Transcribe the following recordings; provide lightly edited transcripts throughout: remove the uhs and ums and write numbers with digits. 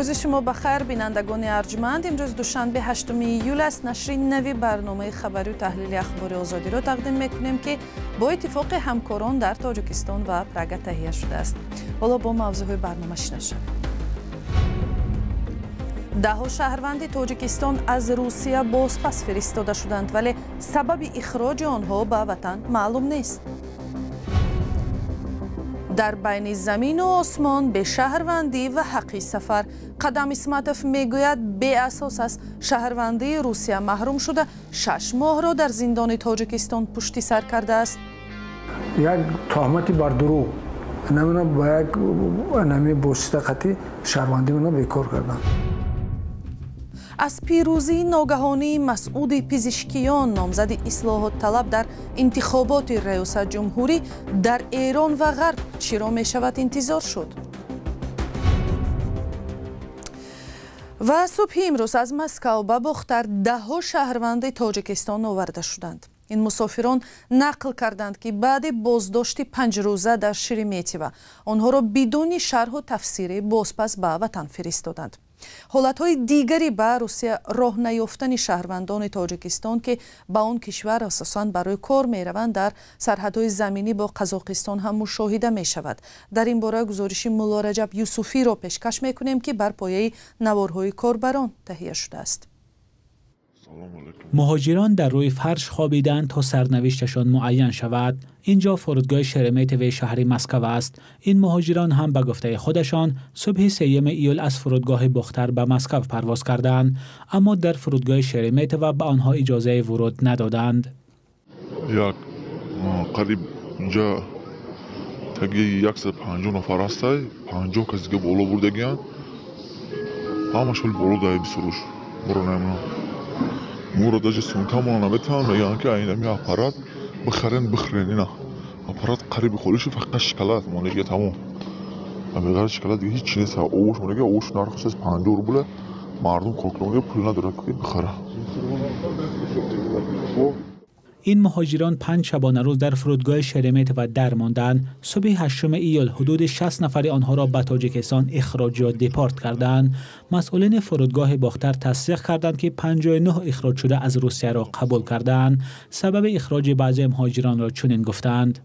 روز شما بخیر بینندگان ارجمند. امروز دوشنبه 8 ایول است. نشر نوی برنامه خبری و تحلیل اخبار آزادی را تقدیم میکنیم که با اتفاق همکاران در تاجیکستان و پراگ تهیه شده است. حالا با موضوع برنامه آشنا شویم. 10 شهروند تاجیکستان از روسیه بازپس فرستاده شدند، ولی سبب اخراج آنها به وطن معلوم نیست. در بین زمین و آسمان به شهروندی و حق سفر. قدم اسمتوف میگوید به اساس است شهروندی روسیه محروم شده 6 ماه را در زندان تاجیکستان پشت سر کرده است. یک تهمت بر دروغ نمی‌دونم با یک نمی بوستقتی شهروندی منو بیکار کردن. از پیروزی ناگهانی مسعود پزشکیان نامزد اصلاحات طلب در انتخابات ریاست جمهوری در ایران و غرب چرا می شود انتظار شد؟ و صبح امروز از مسکو به بختر 10 شهروند تاجیکستان آورده شدند. این مسافران نقل کردند که بعد بازداشت 5 روزه در شریمیتیو آنها را بدون شرح و تفسیر بازپس به وطن فرستادند. حالتهای دیگری به روسیه راه نیافتن شهروندان تاجیکستان که به آن کشور اساساً برای کار می روند در سرحدهای زمینی با قزاقستان هم مشاهده می شود. در این باره گزارش مولا رجب یوسفی را پیشکش می کنیم که بر پایه نوارهای کاربران تهیه شده است. مهاجران در روی فرش خوابیدند تا سرنوشتشان معین شود. اینجا فرودگاه شرمیتوو شهر مسکو است. این مهاجران هم به گفته خودشان صبح 3 ایول از فرودگاه بختر به مسکو پرواز کردند، اما در فرودگاه شرمیتوو به آنها اجازه ورود ندادند. یک قریب اینجا تگی 150 نفر است. 50 کسی که بالا بردگیان همش بالا دای بسروش برو نمیدونم مورد даже سونتامون نمیتونن میگن که این آپارات بخرین اینا آپارات قریب خودش فقط شکلات مونگه تمام اما شکلات دیگه هیچ نیست. اوش مونگه اوش نرخش از 50 روبله مردم کوکلونگه پول نداره که بخره. این مهاجران 5 شبانه روز در فرودگاه شرمیتوو در ماندند. صبح 8 ایول حدود 60 نفر آنها را به تاجیکستان اخراج یا دپارت کردند. مسئولین فرودگاه بختر تصدیق کردند که 59 اخراج شده از روسیه را قبول کردند. سبب اخراج بعضی مهاجران را چنین گفتند: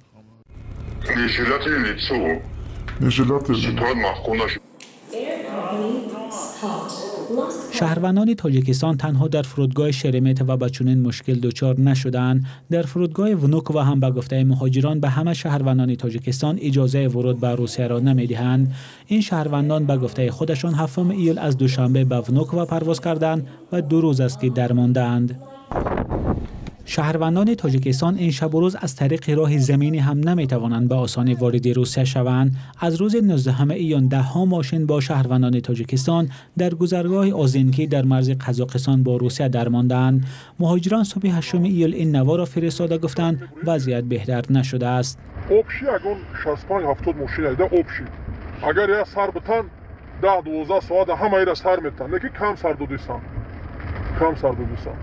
شهروندان تاجیکستان تنها در فرودگاه شرمیتوو با چنین مشکل دچار نشدند. در فرودگاه ونوکوو هم به گفته مهاجران به همه شهروندان تاجیکستان اجازه ورود به روسیه را نمیدهند. این شهروندان به گفته خودشان 7 ایول از دوشنبه به ونوکوو پرواز کردند و 2 روز است که درماندند. شهروندان تاجیکستان این شب و روز از طریق راه زمینی هم نمیتوانند به آسانی وارد روسیه شوند. از روز 19 ایون 10 ماشین با شهروندان تاجیکستان در گذرگاه آزینکی در مرز قزاقستان با روسیه درماندند. مهاجران صبح 8 ایول این نوا را فرستاده گفتند وضعیت بهتر نشده است. общий اگون 65-70 ماشین ایده общий اگر یا سر بتن 10-12 ساعت همه ایره سر میتن لیکن کم سر دودیستان.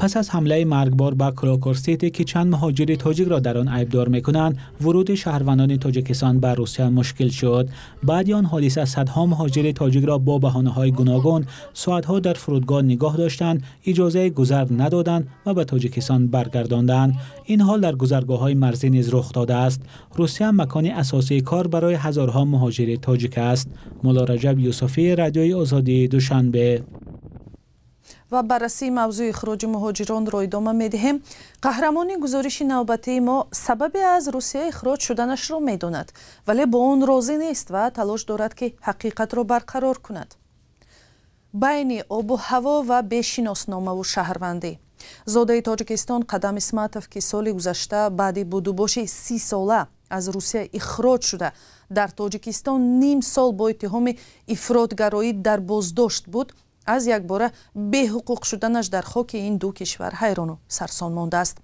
پس از حمله مرگبار به کراکورسیتی که چند مهاجر تاجیک را در آن عیبدار می‌کنند، ورود شهروندان تاجیکستان به روسیه مشکل شد. بعد آن حادثه صدها مهاجر تاجیک را با بهانه‌های گوناگون ساعت‌ها در فرودگاه نگاه داشتند، اجازه گذر ندادند و به تاجیکستان برگرداندند. این حال در گذرگاه‌های مرزی نیز رخ داده است. روسیه مکان اساسی کار برای هزارها مهاجر تاجیک است. مولا رجب یوسفی، رادیوی آزادی، دوشنبه. و بررسی موضوع اخراج مهاجران را ادامه می‌دهیم. قهرمان گزارش نوبتی ما سبب از روسیه اخراج شدنش را می‌داند، ولی با آن راضی نیست و تلاش دارد که حقیقت را برقرار کند. بین آب و هوا و بشناسنامه و شهروندی. زاده تاجیکستان قدم اسمتوف که سال گذشته بعد بودوباش 30 ساله از روسیه اخراج شده در تاجیکستان نیم سال با اتهام افراطگرایی در بازداشت بود، از یک باره به حقوق شدنش در خاک این 2 کشور حیران و سرسان مانده است.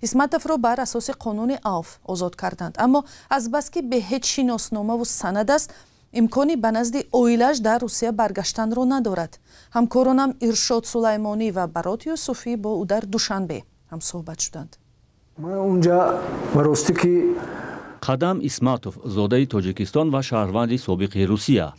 اسمتوف را بر اساس قانون عفو آزاد کردند، اما از بس که به هیچ شناسنامه و سند است امکانی به نزد اویلش در روسیه برگشتن را ندارد. همکارانم ارشاد سلیمانی و برات یوسفی با او در دوشنبه هم صحبت شدند. من اونجا براستی که قدم اسمتوف زاده تاجیکستان و شهروند سابق روسیه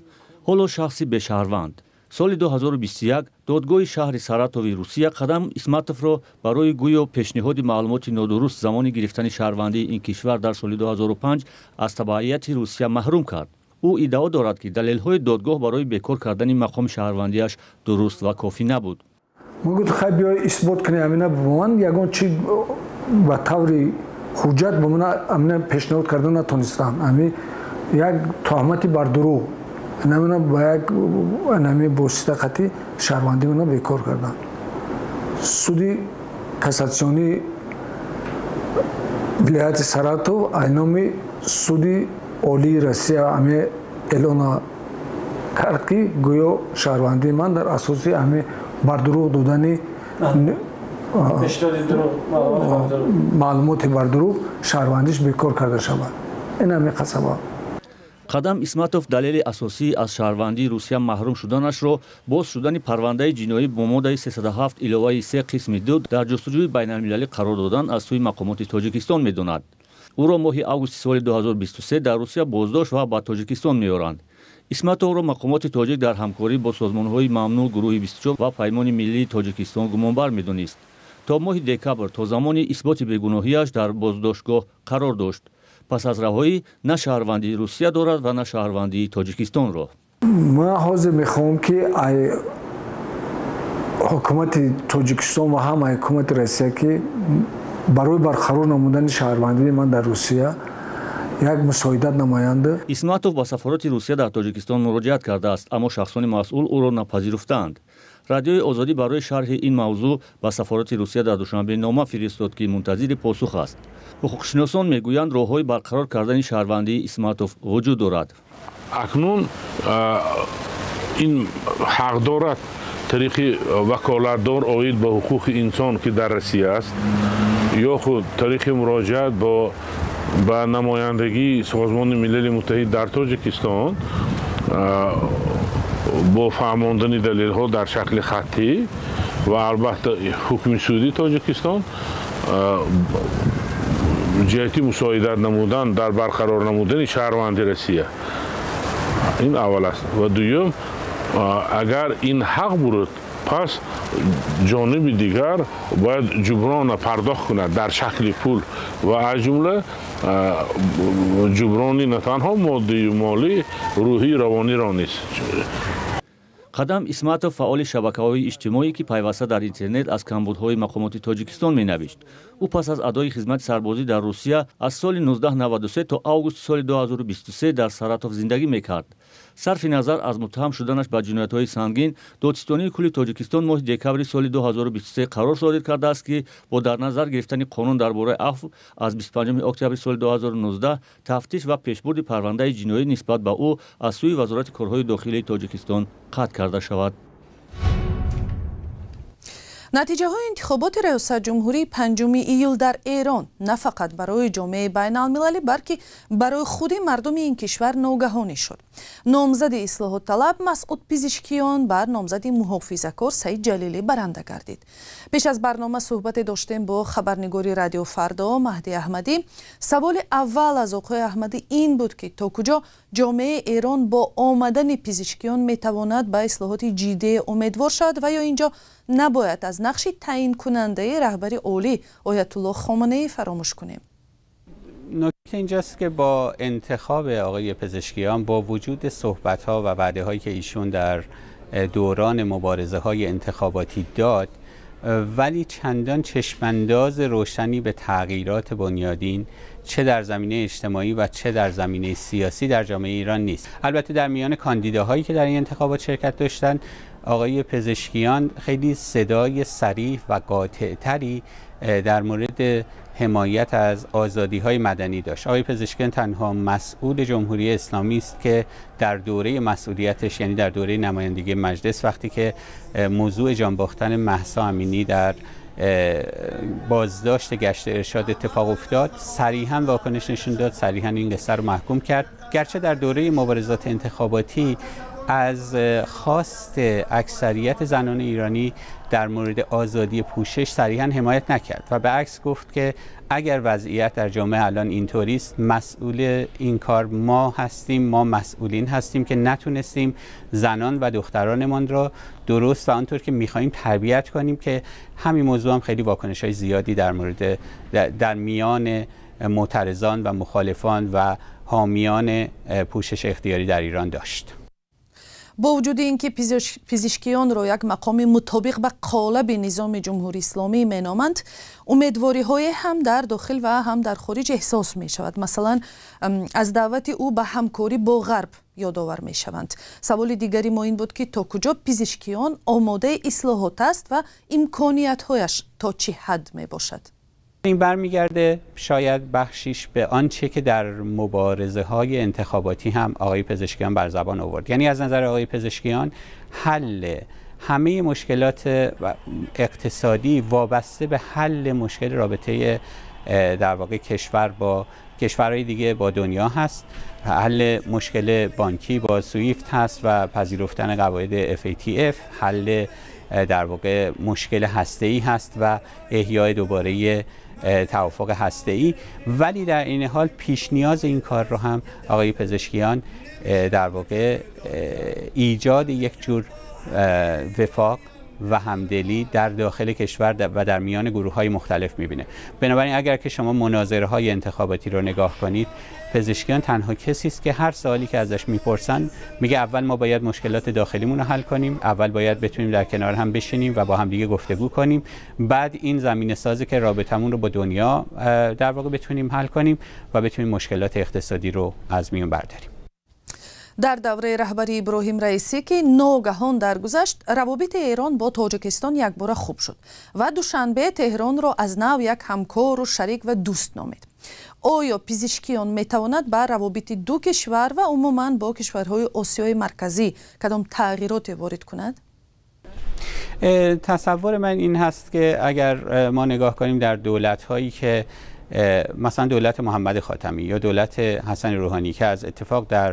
حالا شخصی به شهروند. سال 2021 دادگاه شهر ساراتوف روسیه قدم اسماتوف را برای گویا پیشنهاد معلومات نادرست زمان گرفتن شهروندی این کشور در سال 2005 از تبعیت روسیه محروم کرد. او ادعا دارد که دلیل‌های دادگاه برای بیکار کردن مقام شهروندیش درست و کافی نبود. میگوید خیلی بیای اثبات کنی امینه بمون یگان چی با طوری حجت بمون امینه پیشنهاد کردن نتونستن. امی یک تهمتی بر دروغ نمی‌نا با یک نمی بوسته خطی شهروندی منو بیکار کردن. سودی کاساسیونی ولایت ساراتوف اینامی سودی اولی روسیه امی اعلان کرد که گویا شهروندی من در اساس امی بر دروغ دادن معلومات بر دروغ شهروندیش بیکار کرده شود. این امی قصبا قدم اسماتوف دلیل اساسی از شهروندی روسیه محروم شدنش را باز شدن پرونده جنایی با ماده 307 علاوه 3 قسم 2 در جستجوی بین المللی قرار دادن از سوی مقامات تاجیکستان می‌داند. او را ماه آگوست سال 2023 در روسیه بازداشت و به تاجیکستان می‌آورند. اسماتوف را مقامات تاجیک در همکاری با سازمان‌های ممنوع گروه 24 و پیمان ملی تاجیکستان گمانبر می‌دانست. تا ماه دکبر تا زمان اثبات بیگناهیش در بازداشتگاه قرار داشت. پس از رهایی نه شهروندی روسیه دارد و نه شهروندی تاجیکستان را. من حاضر میخوام که حکومت تاجیکستان و هم حکومت روسیه که برای برقرار نمودن شهروندی من در روسیه یک مساعدت نمایند. اسماتوف با سفارت روسیه در تاجیکستان مراجعت کرده است اما شخصان مسئول او را نپذیرفتند. رادیوی آزادی برای شرح این موضوع با سفارت روسیه در دوشنبه نامه فرستاد که منتظر پاسخ است. حقوقشناسان میگویند راه‌های برقرار کردن شهروندی اسماتوف وجود دارد. اکنون این حق دارد طریق وکالتدار آید به حقوق انسان که در روسیه است یا خود طریق مراجعت با نمایندگی سازمان ملل متحد در تاجیکستان با فهماندن دلیل ها در شکل خطی و البته حکم سودی تاجیکستان جهتی مساعدت نمودن در برقرار نمودن شهروندی روسیه. این اول است و دوم اگر این حق بود پس جانب دیگر باید جبران پرداخت کند در شکل پول و از جمله جبرانی نه تنها مادی و مالی روحی روانی را نیست. قدم اسماتوف فعال شبکه‌های اجتماعی که پیوسته در اینترنت از کمبودهای مقامات تاجیکستان می‌نوشت. او پس از ادای خدمت سربازی در روسیه از سال 1993 تا آگوست سال 2023 در ساراتوف زندگی می‌کرد. صرف نظر از متهم شدنش به جنایت‌های سنگین، دادستانی کل تاجیکستان ماه دکبر سال 2023 قرار صادر کرده است که با در نظر گرفتن قانون درباره عفو از 25 اکتبر سال 2019 تفتیش و پیشبرد پرونده جنایی نسبت به او از سوی وزارت کارهای داخلی تاجیکستان قطع کرده شود. نتیجه های انتخابات ریاست جمهوری 5 ایول در ایران نه فقط برای جامعه بین المللی بلکه برای خود مردم این کشور ناگهانی شد. نامزد اصلاحات طلب مسعود پزشکیان بر نامزد محافظه‌کار سعید جلیلی برنده گردید. پیش از برنامه صحبت داشتیم با خبرنگار رادیو فردا مهدی احمدی. سوال اول از آقای احمدی این بود که تا کجا جامعه ایران با آمدن پزشکیان میتواند به اصلاحات جدی امیدوار شد و یا اینجا نباید از نقش تعیین کننده رهبری عالی آیت الله خامنه‌ای فراموش کنیم. نکته اینجاست که با انتخاب آقای پزشکیان با وجود صحبت‌ها و وعده‌هایی که ایشون در دوران مبارزه‌های انتخاباتی داد ولی چندان چشمانداز روشنی به تغییرات بنیادین چه در زمینه اجتماعی و چه در زمینه سیاسی در جامعه ایران نیست. البته در میان کاندیداهایی که در این انتخابات شرکت داشتند آقای پزشکیان خیلی صدای صریح و قاطع‌تری در مورد حمایت از آزادی‌های مدنی داشت. آقای پزشکیان تنها مسئول جمهوری اسلامی است که در دوره مسئولیتش یعنی در دوره نمایندگی مجلس وقتی که موضوع جانباختن مهسا امینی در بازداشت گشت ارشاد اتفاق افتاد صریحاً واکنش نشون داد، صریحاً این قصه رو محکوم کرد. گرچه در دوره مبارزات انتخاباتی از خواست اکثریت زنان ایرانی در مورد آزادی پوشش صریحاً حمایت نکرد و به عکس گفت که اگر وضعیت در جامعه الان اینطوری است، مسئول این کار ما هستیم، ما مسئولین هستیم که نتونستیم زنان و دخترانمان را درست و آنطور که می‌خوایم تربیت کنیم، که همین موضوع هم خیلی واکنش‌های زیادی در میان معترضان و مخالفان و حامیان پوشش اختیاری در ایران داشت. با وجود اینکه پزشکیان را یک مقام مطابق به قالب نظام جمهوری اسلامی مینامند، امیدواری های هم در داخل و هم در خارج احساس می شود. مثلا از دعوت او به همکاری با غرب یادآور می شوند. سوال دیگری ما این بود که تا کجا پزشکیان آماده اصلاحات است و امکانیت هایش تا چه حد می باشد؟ این برمیگرده شاید بخشیش به آنچه که در مبارزه های انتخاباتی هم آقای پزشکیان بر زبان آورد. یعنی از نظر آقای پزشکیان حل همه مشکلات اقتصادی وابسته به حل مشکل رابطه در واقع کشور با کشورهای دیگه با دنیا هست، حل مشکل بانکی با سویفت هست و پذیرفتن قواعد FATF، حل در واقع مشکل هسته‌ای هست و احیای دوباره توافق هسته‌ای. ولی در این حال پیش نیاز این کار رو هم آقای پزشکیان در واقع ایجاد یک جور وفاق و همدلی در داخل کشور و در میان گروه‌های مختلف می‌بینه. بنابراین اگر که شما مناظره‌های انتخاباتی رو نگاه کنید، پزشکیان تنها کسی است که هر سوالی که ازش میپرسن میگه اول ما باید مشکلات داخلیمون رو حل کنیم، اول باید بتونیم در کنار هم بشینیم و با هم دیگه گفتگو کنیم، بعد این زمینه سازی که رابطمون رو با دنیا در واقع بتونیم حل کنیم و بتونیم مشکلات اقتصادی رو از میون برداریم. در دوره رهبری ابراهیم رئیسی که ناگهان درگذشت، روابط ایران با تاجیکستان یک بار خوب شد و دوشنبه تهران را از نو یک همکار و شریک و دوست نامید. آیا پزشکیان میتواند بر روابط دو کشور و عموماً با کشورهای آسیای مرکزی کدام تغییرات وارد کند؟ تصور من این هست که اگر ما نگاه کنیم در دولت‌هایی که مثلا دولت محمد خاتمی یا دولت حسن روحانی که از اتفاق در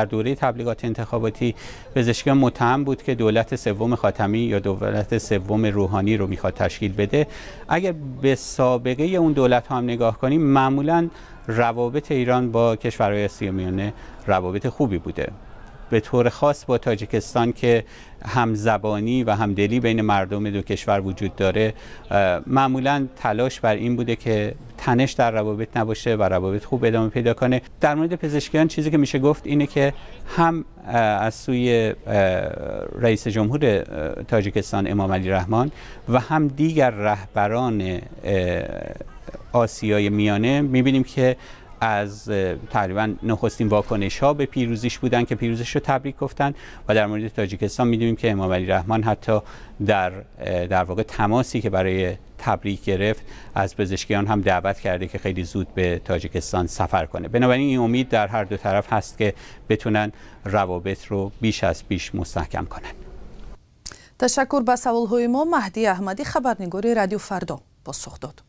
دوره تبلیغات انتخاباتی پزشکیان متهم بود که دولت سوم خاتمی یا دولت سوم روحانی رو میخواد تشکیل بده، اگر به سابقه اون دولت ها هم نگاه کنیم، معمولا روابط ایران با کشورهای آسیای میانه روابط خوبی بوده. به طور خاص با تاجیکستان که همزبانی و همدلی بین مردم دو کشور وجود داره، معمولا تلاش بر این بوده که تنش در روابط نباشه و روابط خوب ادامه پیدا کنه. در مورد پزشکیان چیزی که میشه گفت اینه که هم از سوی رئیس جمهور تاجیکستان امام علی رحمان و هم دیگر رهبران آسیای میانه میبینیم که از تقریبا نخستین واکنش ها به پیروزیش بودن که پیروزیش رو تبریک گفتن و در مورد تاجیکستان میدونیم که امام علی رحمان حتی در واقع تماسی که برای تبریک گرفت از پزشکیان هم دعوت کرده که خیلی زود به تاجیکستان سفر کنه. بنابراین این امید در هر دو طرف هست که بتونن روابط رو بیش از پیش مستحکم کنن. تشکر. به سوال‌های ما مهدی احمدی، خبرنگار رادیو فردا، پاسخ داد.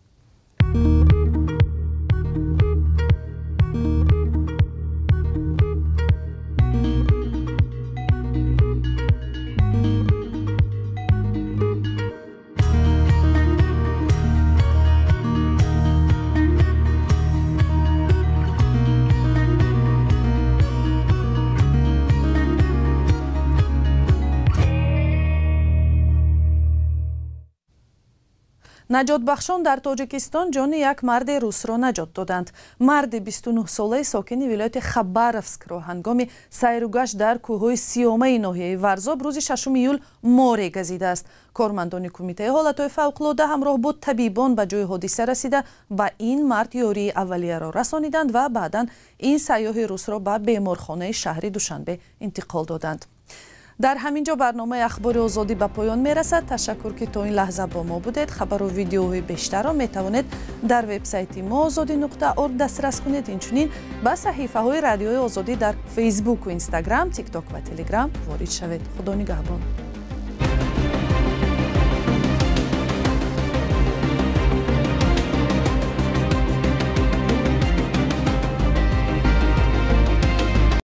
نجات بخشان در تاجیکستان جان یک مرد روس را نجات دادند. مرد 29 ساله ساکن ولایت خبرفسک را هنگام سیر و گشت در کوههای سیامه ناحیه ورزاب روز 6 ایول مار گزیده است. کارمندان کمیته حالتهای فوق‌العاده همراه با طبیبان به جای حادثه رسیده و این مرد یاری اولیه را رسانیدند و بعدا این سیاه روس را به بیمارخانه شهر دوشنبه انتقال دادند. در همینجا برنامه اخبار آزادی به پایان میرسد. تشکر که تا این لحظه با ما بودید. خبر و ویدیوهای بیشتر را میتوانید در وبسایت ما azadi.org دسترس کنید. اینچنین به صحیفه های رادیوی آزادی در فیسبوک و اینستاگرام، تیک تاک و تلگرام وارد شوید. خدا نگهبان.